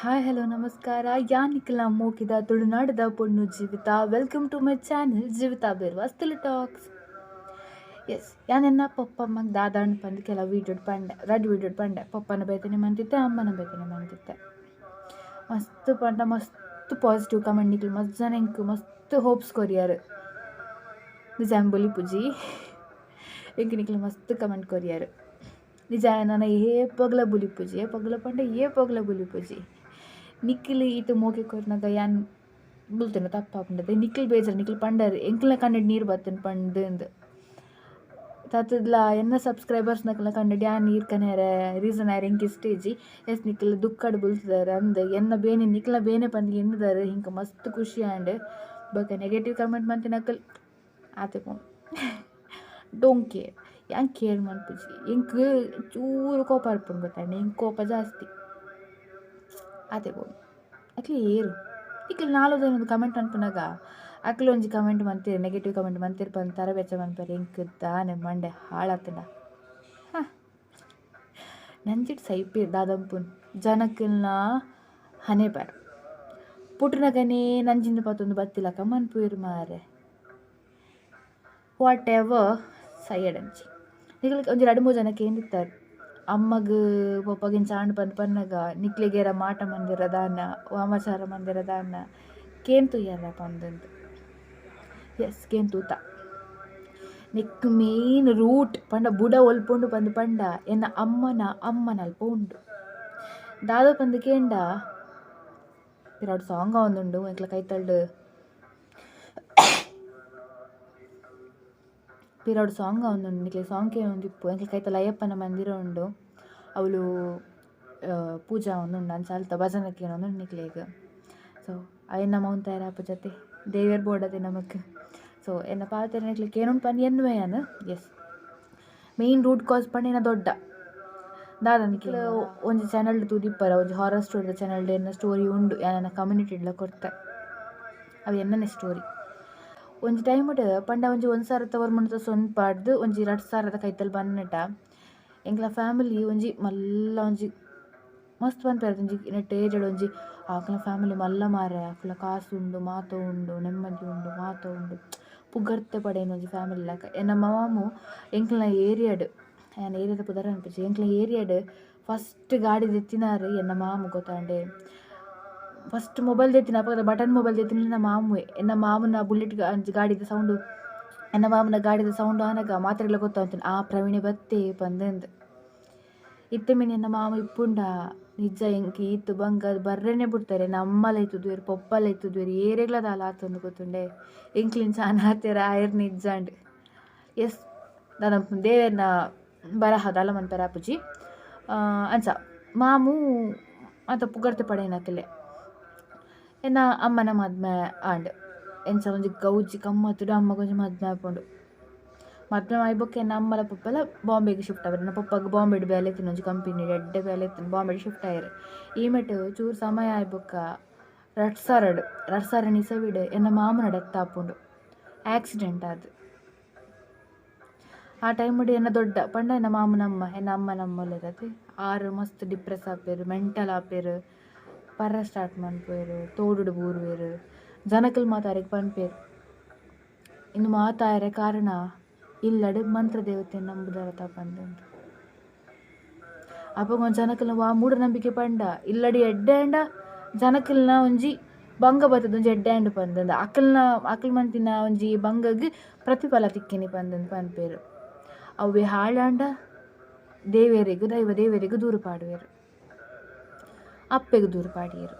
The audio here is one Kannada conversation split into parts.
ಹಾಯ್ ಹಲೋ ನಮಸ್ಕಾರ ಯಾನಿಕ್ಲ ಮೋಕಿದ ತುಳುನಾಡದ ಪೊಣ್ಣು ಜೀವಿತ ವೆಲ್ಕಮ್ ಟು ಮೈ ಚಾನಲ್ ಜೀವಿತ ಬೇರ್ವಾಸ್ ತುಳು ಟಾಕ್ಸ್. ಎಸ್ ಯಾನೆನ್ನ ಪಪ್ಪಮ್ಮಗೆ ದಾದಾಂಡ್ ಪಂದು ಕೆಲವು ವೀಡಿಯೋಡ್ ಪಂಡೆ ರಡ್ ವೀಡಿಯೋಡ್ ಪಂಡೆ ಪಪ್ಪನ ಬೇತನೆ ಮಂತಿತ್ತೆ ಅಮ್ಮನ ಬೇತನೆ ಮಂತಿತ್ತೆ ಮಸ್ತ್ ಪಂಡ ಮಸ್ತ್ ಪಾಸಿಟಿವ್ ಕಮೆಂಟ್ ನಿಕ್ಲು ಮಸ್ತ್ ಜನ ಇಂಕ್ ಮಸ್ತ್ ಹೋಪ್ಸ್ ಕೊರಿಯಾರು ನಿಜಾಂಬುಲಿ ಪೂಜಿ ಇಂಕ್ ನಿಕ್ಲು ಮಸ್ತ್ ಕಮೆಂಟ್ ಕೊರಿಯಾರು ನಿಜ ನನ್ನ ಪಗಲ ಬುಲಿ ಪೂಜಿ ಪಗಲ ಪಂಡ ಪಗಲ ಬುಲಿ ಪೂಜಿ ನಿಖಿಲ್ ಈತು ಮೋಕೆ ಕೊರ್ನಾಗ ಯಾನ್ ಬುಲ್ತೇನೆ ತಪ್ಪಾಪುಂಡದೆ ನಿಖಿಲ್ ಬೇಜಾರು ನಿಖಿಲ್ ಪಂಡರು ಎಂಕ್ಲ ಕನ್ನಡ ನೀರು ಬರ್ತೇನೆ ಪಂಡು ತತ್ತದ್ಲ ಎನ್ನ ಸಬ್ಸ್ಕ್ರೈಬರ್ಸ್ನಕ್ಲ ಕಂಡು ಯಾನ್ ನೀರು ಕನ್ಯಾರ ರೀಸನ್ ಆಯ್ರು ಎಂಕ್ ಸ್ಟೇಜಿ ಎಸ್ ನಿಖಿಲ್ ದುಃಖಡ್ ಬುಲ್ತಿದಾರೆ ಅಂದ್ ಎನ್ನ ಬೇನೆ ನಿಖಿಲ ಬೇನೆ ಪಂದು ಎನ್ನದಾರೆ ಹಿಂಗೆ ಮಸ್ತ್ ಖುಷಿ ಆಂಡ್ ಬೊಕ ನೆಗೆಟಿವ್ ಕಮೆಂಟ್ ಮಂತಿ ನಕಲ್ ಆತೆ ಪೋನ್ ಡೋಂಟ್ ಕೇರ್ ಯಾನ್ ಕೇರ್ ಮನ್ಪುಜಿ ಎಂಕ್ ಚೂರು ಕೋಪ ಅರ್ಪುಂಡು ಗೊತ್ತಾಂಡೆ ಎಂಕ್ ಕೋಪ ಜಾಸ್ತಿ ಅದೇ ಬೋಲ್ ಅಕ್ಲಿ ಏರು ಈಗ ನಾಲ್ಕು ಕಮೆಂಟ್ ಅನ್ಪುನಾಗ ಅಕ್ಲು ಒಂಜಿ ಕಮೆಂಟ್ ಮಂತೀರಿ ನೆಗೆಟಿವ್ ಕಮೆಂಟ್ ಮಂತಿರ್ ಪಂದು ತರ ಬೆಚ್ಚ ಮನ್ಪೇರಿ ಎಂಕ್ ದಾನೆ ಮಂಡೆ ಹಾಳಾತನ ನಂಜಿಟ್ ಸೈಪೇರ್ ದಾದಂಪುನ್ ಜನಕ್ಕಲ್ನ ಹನೆ ಬಾರ್ ಪುಟ್ನಗನೇ ನಂಜಿಂದ ಪತ್ತೊಂದು ಬತ್ತಿಲಕ ಮನ್ಪುಯಿರು ಮಾರೆ ವಾಟ್ ಎವರ್ ಸೈಯಡ್ ಅಂಚಿ ಈಗ ಒಂಜಿ 2-3 ಜನಕ್ಕೆ ಏನಿತ್ತಾರೆ ಅಮ್ಮಗ ಪಪ್ಪಗಿನ ಚಾಂಡ್ ಪಂದು ಪನ್ನಗ ನಿಕ್ಲಿಗೇರ ಮಾಟ ಮಂದಿರದಾನ ವಾಮಾಚಾರ ಮಂದಿರದಾನ ಕೇನ್ ತುಯ್ಯರ ಪಂದಂದು ಎಸ್ ಕೇನ್ ತೂತ ನೆಕ್ ಮೇನ್ ರೂಟ್ ಪಂಡ ಬುಡ ಒಲ್ಪುಂಡು ಪಂದು ಪಂಡ ಎನ್ನ ಅಮ್ಮನ ಅಲ್ಪ ಉಂಡು ದಾದ ಪಂದು ಕೇಂಡ ಪಿರಾಡು ಸಾಂಗ್ ಒಂದುಂಡು ಎಂಕ್ಲ ಕೈತಲ್ಡು ಪಿರಾಡು ಸಾಂಗ್ ಒಂದುಂಡು ನಿಕ್ಲೆ ಸಾಂಗ್ ಒಂದಿಪ್ಪು ಎಂಕ್ಲ ಕೈತಲ್ಲ ಅಯ್ಯಪ್ಪನ ಮಂದಿರ ಉಂಡು ಅವಳು ಪೂಜಾ ಒಂದುಂಡು ಅಂಚಾಲ್ತ ಭಜನಕ್ಕೆ ಒಂದುಂಡು ನಿಕ್ಲೆಗ್ ಸೊ ಅಯ್ಯನ್ನ ಮೌಂತಾಯರ ಅಪ್ಪ ಜೊತೆ ದೇವಿಯರ್ ಬೋರ್ಡದೆ ನಮಕ್ ಸೊ ಎನ್ನ ಪಾತೆರ ನಿಕ್ಲಿಕ್ಕೆ ಏನೊಂದು ಪಂದು ಎನ್ನುವೆಯನು ಎಸ್ ಮೇಯ್ನ್ ರೂಟ್ ಕಾಸ್ ಪಂಡಿನ ದೊಡ್ಡ ದಾದ ನಿಕ್ಲ ಒಂಜಿ ಚಾನಲ್ ತೂದಿಪ್ಪರ ಒಂಜಿ ಹಾರರ್ ಸ್ಟೋರಿದ ಚಾನಲ್ಡ್ ಎನ್ನ ಸ್ಟೋರಿ ಉಂಡು ಯಾನ ಕಮ್ಯುನಿಟಿಡ್ಲ ಕೊಡ್ತೆ ಅವು ಎನ್ನನೆ ಸ್ಟೋರಿ ಒಂಜಿ ಟೈಮುಡ್ ಪಂಡ ಒಂಜಿ 1,000 ವರ್ಮುಂಡು ಸೊನ್ಪಾಡ್ದು ಒಂಜಿ 2,000 ಕೈತಲ್ ಬನ್ನಟ ಎಂಕ್ಲ ಫ್ಯಾಮಿಲಿ ಒಂಜಿ ಮಲ್ಲ ಒಂಜಿ ಮಸ್ತ್ ಪನ್ಪೇರು ಒಂಜಿ ನೆಟ್ ಏಜಡ್ ಒಂಜಿ ಆಕಲ ಫ್ಯಾಮಿಲಿ ಮಲ್ಲ ಮಾರೆ ಆಕಲ ಕಾಸು ಉಂಡು ಮಾತ ಉಂಡು ನೆಮ್ಮದಿ ಉಂಡು ಮಾತ ಉಂಡು ಪುಗರ್ತೆ ಪಡೇನು ಒಂಜಿ ಫ್ಯಾಮಿಲಿ ಲೆಕ್ಕ ಎನ್ನ ಮಾಮು ಎಂಕ್ಲ ಏರಿಯಾಡ್ ಯಾನ್ ಏರಿಯಾದ ಪುದರ ಅನ್ಪಿಸಿ ಎಂಕ್ಲ ಏರಿಯಾಡ್ ಫಸ್ಟ್ ಗಾಡಿ ದೆತ್ತಿನಾರು ಎನ್ನ ಮಾಮು ಗೊತ್ತಾಂಡೆ ಫಸ್ಟ್ ಮೊಬೈಲ್ ದೆತ್ತಿನ ಅಪಗದ ಬಟನ್ ಮೊಬೈಲ್ ದೆತ್ತಿನ ಎನ್ನ ಮಾಮುವೆ ಎನ್ನ ಮಾಮನ ಬುಲೆಟ್ ಗಾಡಿದ ಸೌಂಡು ಎನ್ನ ಮಾಮನ ಗಾಡಿದ ಸೌಂಡು ಆನಗ ಮಾತ್ರೆಲ್ಲ ಗೊತ್ತಾಗ್ತೀನಿ ಆ ಪ್ರವೀಣೆ ಬತ್ತೇ ಪಂದಂದು ಇತ್ತೆ ಮೀನು ಎನ್ನ ಮಾಮ ಇಪ್ಪುಂಡ ನಿಜ ಎಂಕಿ ಈತು ಬಂಗ ಅದು ಬರ್ರೇನೆ ಬಿಡ್ತಾರೆ ನಮ್ಮಲ ಇತ್ತುದು ಪೊಪ್ಪಲ ಇತ್ತುದು ಏರೆಗ್ಲದ ಅಲ್ಲ ಆತಂದು ಗೊತ್ತುಂಡೆ ಎಂಕ್ಲಿನ ಚಾನ ಹಾಕ್ತಾರ ಆಯರ್ ನಿಜಾಂಡ್ ಎಸ್ ನಾನು ದೇವರನ್ನ ಬರಹದ ಅಲ್ಲ ಮನ್ಪರ ಅಪ್ಪುಜಿ ಅಂಚ ಮಾಮು ಅಂತ ಪುಗರ್ತೆ ಪಡೇನಕಲೆ ಎನ್ನ ಅಮ್ಮನ ಮದ್ಮೆ ಆಂಡ್ ಎಂಚ ಒಂಜಿ ಗೌಜಿ ಕಮ್ಮತ್ತುಡು ಅಮ್ಮಗೊಂಜಿ ಮದ್ಮೆ ಆಪುಂಡು ಮದ್ಮೆ ಆಯ್ಬೊಕ್ಕ ಎನ್ನ ಅಮ್ಮಲ ಪಪ್ಪಲ ಬಾಂಬೆಗೆ ಶಿಫ್ಟ್ ಆವೇರು ನನ್ನ ಪಪ್ಪಗೆ ಬಾಂಬೆಡ್ ಬೇಲೆ ಎತ್ತಿನ ಒಂಜಿ ಕಂಪನಿ ಎಡ್ಡೆ ಬೇಲೆ ಎತ್ತಿನ ಬಾಂಬೆಡ್ ಶಿಫ್ಟ್ ಆಯ್ರು ಈ ಮೆಟ್ಟು ಚೂರು ಸಮಯ ಆಯ್ಬೊಕ್ಕ 2002 ಇಸವಿಡ್ ಎನ್ನ ಮಾಮನ ಡೆತ್ ಆಪುಂಡು ಆಕ್ಸಿಡೆಂಟ್ ಆದ್ ಆ ಟೈಮುಡು ಎನ್ನ ದೊಡ್ಡ ಪಂಡ ಎನ್ನ ಮಾಮನಮ್ಮ ಎನ್ನ ಅಮ್ಮನಮ್ಮಲಿರತ್ತೆ ಆರು ಮಸ್ತ್ ಡಿಪ್ರೆಸ್ ಆಪೇರು ಮೆಂಟಲ್ ಆಪೇರು ಪರ್ರ ಸ್ಟಾರ್ಟ್ ಮನ್ಪೇರು ತೋಡುಡು ಬೂರುವೇರು ಜನಕಲ್ ಮಾತಾರೆಗ್ ಪನ್ಪೇರು ಇನ್ನು ಮಾತಾಯರೆ ಕಾರಣ ಇಲ್ಲಡು ಮಂತ್ರ ದೇವತೆ ನಂಬುದರ ತಪ್ಪಂದು ಅಪ್ಪಗೊಂದು ಜನಕಲ್ನ ಮೂಢನಂಬಿಕೆ ಪಂಡ ಇಲ್ಲಡಿ ಎಡ್ಡೆ ಅಂಡ ಜನಕಲ್ನ ಒಂಜಿ ಬಂಗ ಬರ್ತದ ಒಂಜಿ ಎಡ್ಡೆ ಅಂಡು ಪಂದಂದು ಅಕಲ್ ಮಂತಿನ ಒಂಜಿ ಬಂಗಗ್ ಪ್ರತಿಫಲ ತಿಕ್ಕಿನಿ ಪಂದಂದು ಪನ್ಪೇರು ಅವೇ ಹಾಳಾಂಡ ದೇವರಿಗೂ ದೂರ ಪಾಡುವೆರು ಅಪ್ಪೆಗೆ ದೂರ ಪಾಡಿಯರು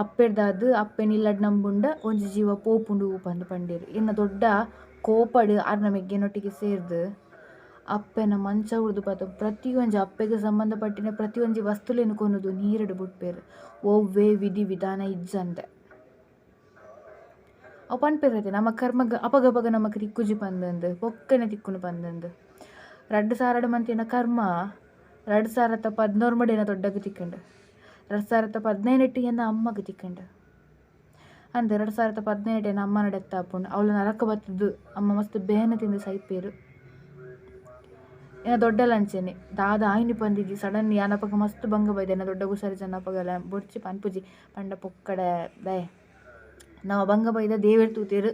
ಅಪ್ಪೆಡ್ದಾದು ಅಪ್ಪೆನ ಇಲ್ಲಡ್ ನಂಬುಂಡ ಒಂಜಿ ಜೀವ ಪೋಪುಂಡು ಪಂದು ಪಂಡೇರು ಇನ್ನು ದೊಡ್ಡ ಕೋಪಡ್ ಆರ್ನ ಮೆಗ್ಗೆನೊಟ್ಟಿಗೆ ಸೇರ್ದು ಅಪ್ಪೆನ ಮಂಚ ಉಡ್ದು ಪಾತ ಪ್ರತಿಯೊಂಜಿ ಅಪ್ಪೆಗೆ ಸಂಬಂಧಪಟ್ಟಿನ ಪ್ರತಿಯೊಂಜಿ ವಸ್ತುಲೇನು ಕೊನುದು ನೀರಡು ಬುಟ್ಪೇರು ಒವ್ವೇ ವಿಧಿ ವಿಧಾನ ಇಜ್ಜಂದೆ ಅವು ಪನ್ಪೇರತೆ ನಮ್ಮ ಕರ್ಮಗ ಅಪಗಪಗ ನಮಕ್ ತಿಕ್ಕುಜಿ ಪಂದಂದು ಪೊಕ್ಕನೆ ತಿಕ್ಕುನು ಪಂದಂದು 2,000 ಮಂತಿನ ಕರ್ಮ 2013 ಮಡಿನ ದೊಡ್ಡಗ ತಿಕ್ಕಂಡು 2015 ಎನ್ನ ಅಮ್ಮಗ ತಿಕ್ಕಂಡು ಅಂದ 2017 ಎನ್ನ ಅಮ್ಮನ ಡೆತ್ ಆಪುಂಡು ಅವಳು ನರಕ ಬತ್ತದು ಅಮ್ಮ ಮಸ್ತ್ ಬೇನೆ ತಿಂದು ಸೈಪೇರು ಏನ ದೊಡ್ಡಲಂಚೆನೆ ದಾದ ಆಯ್ನಿ ಪಂದಿಜಿ ಸಡನ್ ಯಾನಪಗ ಮಸ್ತ್ ಭಂಗ ಬೈದೆ ಎನ್ನ ದೊಡ್ಡ ಗುಸರಿ ಜನಪಗಲ ಬೊಡ್ಚಿ ಪನ್ಪುಜಿ ಪಂಡ ಪೊಕ್ಕಡ ದಯ ನಾವು ಭಂಗ ಬೈದ ದೇವೇರ್ ತೂತೇರು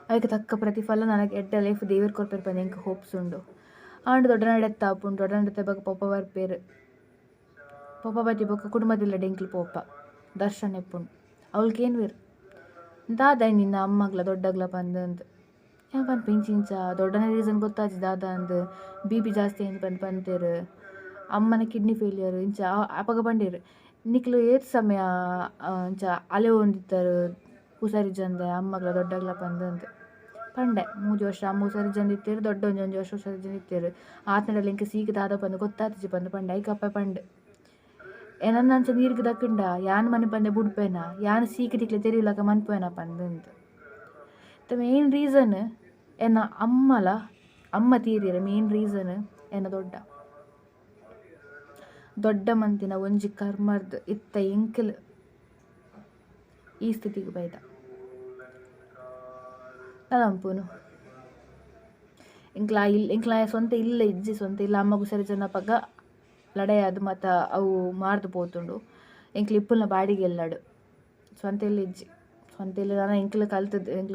ಅದಕ್ಕೆ ತಕ್ಕ ಪ್ರತಿಫಲ ನನಗೆ ಎಡ್ಡ ಲೈಫ್ ದೇವೇರ್ ಕೊರ್ಪೇರು ಪಂದ ಎಂಕ ಹೋಪ್ಸ್ ಉಂಡು ಆಂಡ್ ದೊಡ್ಡ ನಡೆತ್ತ ಆಪುಂಡು ದೊಡ್ಡ ನಡೆತ್ತ ಬಗ್ಗೆ ಪೊಪ್ಪ ಬರ್ಪೇರು ಪೊಪ್ಪ ಬತ್ತಿ ಬೊಕ್ಕ ಕುಟುಂಬದಿಲ್ಲ ಡೆಂಕ್ಲಿ ಪೋಪ ದರ್ಶನ್ ಎಪ್ಪುಂಡು ಅವಳಿಗೇನು ಬೇರು ದಾದ ನಿನ್ನ ಅಮ್ಮಗ್ಲ ದೊಡ್ಡಗ್ಲ ಪಂದಂದು ಏನು ಪಂದು ಪಿಂಚಿಂಚ ದೊಡ್ಡನ ರೀಸನ್ ಗೊತ್ತಾಜಿ ದಾದ ಅಂದು ಬಿ ಜಾಸ್ತಿ ಏನು ಪಂದು ಪಂತೇರು ಅಮ್ಮನ ಕಿಡ್ನಿ ಫೇಲಿಯರ್ ಇಂಚ ಅಪಗ ಬಂಡೇರು ನಿಕ್ಲು ಏತ್ ಸಮಯ ಇಂಚ ಅಲೆ ಹೊಂದಿತ್ತಾರೆ ಹುಷಾರಿ ಜಂದೆ ಅಮ್ಮಗ್ಲ ದೊಡ್ಡಗ್ಲ ಪಂದಂದು ಪಂಡೆ 3 ವರ್ಷ ಅಮ್ಮ ಹುಷಾರಿ ಜಂದಿತ್ತೇರು ದೊಡ್ಡ ಒಂಜಿ ವರ್ಷ ಹುಷಾರಿ ಜಂದಿತ್ತೇರು ಆತನಡಲ್ಲಿ ಇಂಕ ಸೀಗೆ ದಾದ ಪಂದು ಗೊತ್ತಾತಿಜಿ ಪಂದು ಪಂಡೆ ಐಕಪ್ಪ ಪಂಡು ಏನನ್ನ ಅಂಚ ನೀರಿಗೆ ದಕ್ಕಂಡ ಯಾನ್ ಮನೆ ಪಂದೆ ಬುಡ್ಪೇನ ಯಾನ್ ಸೀಕೆ ತಿಕ್ಲೆ ತೆರಿಯುಲಕ ಮನ್ಪೇನ ಪಂದಂದು ಮೇನ್ ರೀಸನ್ ಎನ್ನ ಅಮ್ಮ ತೀರಿಯರ ಮೇನ್ ರೀಸನ್ ಎನ್ನ ದೊಡ್ಡ ಮಂತಿನ ಒಂಜಿ ಕರ್ಮರ್ದು ಇತ್ತ ಎಂಕಲ್ ಈ ಸ್ಥಿತಿಗೆ ಬೈದ ಅದಂಪುನು ಇಂಕ್ಲ ಸ್ವಂತ ಇಲ್ಲ ಇಜ್ಜಿ ಸ್ವಂತ ಇಲ್ಲ ಅಮ್ಮಗೂ ಸರಿ ಜನಪಗ ಲಡೆಯಾದು ಮತ್ತು ಅವು ಮಾರ್ದು ಪೋತುಂಡು ಎಂಕ್ಲು ಇಪ್ಪುಲ್ನ ಬಾಡಿಗೆ ಎಲ್ಲಾಡು ಸ್ವಂತ ಇಲ್ಲ ಇಜ್ಜಿ ಸ್ವಂತ ಇಲ್ಲ ನಾನು ಎಂಕ್ಲು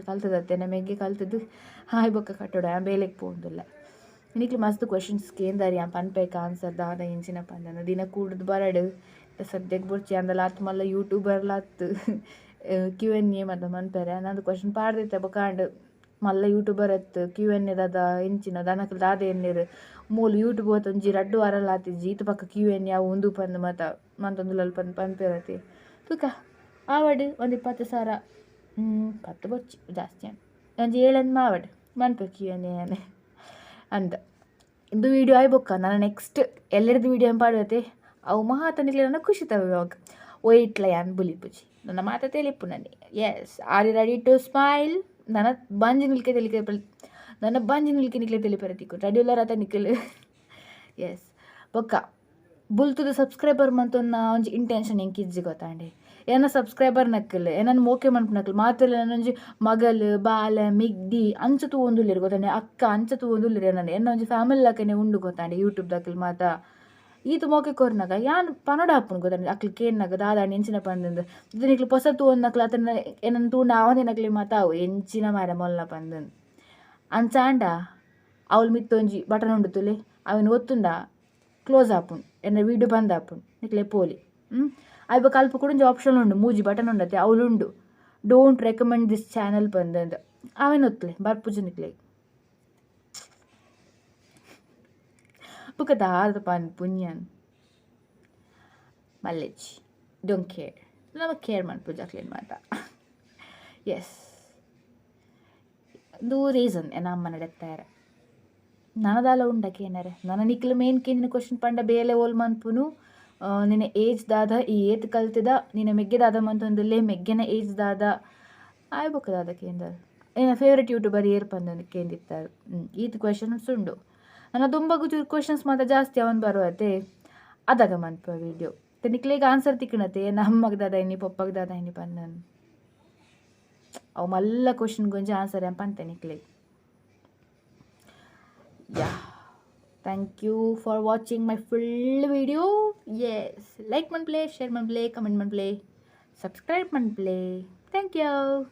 ಕಲ್ತದತ್ತೆ ನಮಗೆ ಕಲ್ತದ್ದು ಹಾಯ್ ಬೊಕ್ಕ ಕಟ್ಟೋಡ ಬೇಲೆಗೆ ಪೋಂದಿಲ್ಲ ನಿಕ್ಲು ಮಸ್ತ್ ಕ್ವಶನ್ಸ್ ಕೇಂದಾರಿ ಪನ್ಪೇಕ ಆನ್ಸರ್ ದಾದ ಇಂಚಿನ ಪಂದನ ದಿನ ಕೂಡದು ಬರಡು ಸದ್ಯಕ್ಕೆ ಬುಡ್ಚಿ ಅಂದಲಾತ್ ಮಲ್ಲ ಯೂಟ್ಯೂಬರ್ಲಾತ್ Q&A ಮತ್ತು ಮನ್ಪೇರೆ ನಂದು ಕ್ವಶನ್ ಪಾಡ್ದಿತ್ತೆ ಬೊಕಾಂಡ್ ಮಲ್ಲ ಯೂಟ್ಯೂಬರ್ ಎತ್ತು Q&A ದಾದ ಇಂಚಿನ ದನಕಲ್ ದಾದ ಎನ್ನೀರು ಮೂಲು ಯೂಟ್ಯೂಬ್ ಒಂಜಿ 2 ವಾರಲ್ಲ ಆತಿಜ್ಜಿ ಈತ ಪಕ್ಕ Q&A ಅವು ಒಂದು ಪಂದು ಮಂತೊಂದುಲಲ್ ಪನ್ಪೇರತಿ ತೂಕ ಆವಡ್ ಒಂದು 20,000 10 ಬೊಚ್ಚಿ ಜಾಸ್ತಿ ಒಂಜಿ 7 ಮಾವಡ್ ಮನ್ಪೆ Q&A ಅಂದ ಇದು ವೀಡಿಯೋ ಆಯ್ಬೊಕ್ಕ ನಾನು ನೆಕ್ಸ್ಟ್ ಎಲ್ಲರದ್ದು ವೀಡಿಯೋ ಪಾಡುವತ್ತೆ ಅವು ಮಾತನಿಕ್ಲೆ ನನ್ನ ಖುಷಿ ತವಾಗ ಒಯ್ಟ್ಲ ಯಾನ್ ಬುಲಿಪುಜಿ ನನ್ನ ಮಾತ ತೆಲಿಪು ನನಗೆ yes are you ready to smile ನನ್ನ ಬಂಜಿ ನಿಲ್ಕೆ ತೆಲಿಪರತಿಕ್ಕು ರೆಡ್ಯುಲರ್ ಆತ ನಿಕ್ಕಲು ಎಸ್ ಬೊಕ್ಕ ಬುಲ್ತುದು ಸಬ್ಸ್ಕ್ರೈಬರ್ ಮಂತೊನ್ನ ಒಂಜಿ ಇಂಟೆನ್ಷನ್ ಎಂಕ್ ಇಜ್ಜಿ ಗೊತ್ತಾಂಡೆ ಏನ ಸಬ್ಸ್ಕ್ರೈಬರ್ ನಕ್ಕಲ್ ಏನನ್ನ ಮೋಕೆ ಮನ್ಪುನಕ್ಕಲ್ ಮಾತಲ್ಲ ನನ್ನೊಂಜಿ ಮಗಲ್ ಬಾಲ ಮಿಗ್ದಿ ಅಂಚ ತೂವೊಂದುಲ್ಲೆರ್ ಗೊತ್ತಾಂಡೆ ಅಕ್ಕ ಅಂಚ ತೂವೊಂದುಲ್ಲೆರ್ ಎನ್ನ ಒಂಜಿ ಫ್ಯಾಮಿಲಿ ಲಾಕನೆ ಉಂಡು ಗೊತ್ತಾಂಡೆ ಯೂಟ್ಯೂಬ್ ದಾಕಲ್ ಮಾತ ಈತ ಮೋಕೆ ಕೊರ್ನಾಗ ಯಾನ್ ಪನೋಡ ಹಾಪುನು ಗೊತ್ತಾಂಡೆ ಅಕ್ಲು ಕೇನ್ನಾಗ ದಾದಾಂಡ್ ಎಂಚಿನ ಪಂದಂದು ಇದು ನಿಕ್ಲು ಪೊಸ ತೂವೊಂದಕ್ಲ ಆತನ ಏನನ್ನ ತೂಂಡ ಅವನೇನಕ್ಲಿ ಮಾತ ಅವು ಎಂಚಿನ ಮಾರ ಮೊಲ್ಲ ಪಂದಂದು ಅಂಚಾಂಡ ಅವಳು ಮಿತ್ತೊಂಜಿ ಬಟನ್ ಉಂಡು ತುಲೆ ಅವನು ಒತ್ತುಂಡ ಕ್ಲೋಸ್ ಆಪುಂಡು ಎನ್ನ ವೀಡಿಯೋ ಬಂದ್ ಆಪುಂಡು ನಿಕ್ಲೆ ಪೋಲಿ ಅಯ್ಯಪ್ಪ ಕಲ್ಪ ಕೂಡ ಆಪ್ಷನ್ ಉಂಡು ಮೂಜಿ ಬಟನ್ ಉಂಡತ್ತೆ ಅವಳುಂಡು ಡೋಂಟ್ ರೆಕಮೆಂಡ್ ದಿಸ್ ಚಾನಲ್ ಬಂದಂದ ಅವನೊತ್ತಲೆ ಬರ್ಪುಜು ನಿಕ್ಲೆ ಬುಕ್ಕ ದಾದ ಪಾನ್ ಪುಣ್ಯನ್ ಮಲ್ಲೆಜ್ ಡೋಂಟ್ ಕೇರ್ ನಮಗೆ ಕೇರ್ ಮಾಡ್ಪುಜ ಕ್ಲೀನ್ ಮಾತ ಎಸ್ ಇದು ರೀಸನ್ ಎನ್ನ ಅಮ್ಮ ನಡೆತ್ತಾರೆ ನನದಾಲ ಉಂಡಕ್ಕೆ ಏನಾರೆ ನನ್ನ ನಿಕ್ಲು ಮೇನ್ ಕೇಂದಿನ ಕ್ವಶನ್ ಪಂಡ ಬೇಲೆ ಓಲ್ ಮನ್ಪುನು ನಿನ್ನ ಏಜ್ ದಾದ ಈ ಏತ್ ಕಲ್ತಿದ ನಿನ್ನ ಮೆಗ್ಗೆ ದಾದ ಮಂತೊಂದುಲ್ಲೆ ಮೆಗ್ಗೆನ ಏಜ್ ದಾದ ಆಯ್ಬೊಕ್ಕ ದಾದ ಕೇಂದ್ರ ನಿನ್ನ ಫೇವ್ರೆಟ್ ಯೂಟ್ಯೂಬರ್ ಏರ್ ಪಂದ ಕೇಂದಿತ್ತಾರೆ ಈತ್ ಕ್ವಶನ್ಸ್ ಉಂಡು ನನ್ನ ತುಂಬಗೂ ಚೂರು ಕ್ವಶನ್ಸ್ ಮಾತ್ರ ಜಾಸ್ತಿ ಅವನು ಬರುವತ್ತೆ ಅದಾಗ ಮನ್ಪ ವೀಡಿಯೋ ನಿಕ್ಲೆಗ ಆನ್ಸರ್ ತಿಕ್ಕಣತೆ ನಮ್ಮಗ್ ದಾದ ಇನ್ನಿ ಪಪ್ಪಗ್ ದಾದ ಇನ್ನಿ ಪಂದನ್ ಅವು ಮಲ್ಲ ಕ್ವಶನ್ ಗೊಂಜಿ ಆನ್ಸರ್ ಏನ್ ಪಂತೆ ನಿಕ್ಲೆ ಯಾ thank you for watching my full video. Yes, like man play, share man play, comment man play, subscribe man play. Thank you.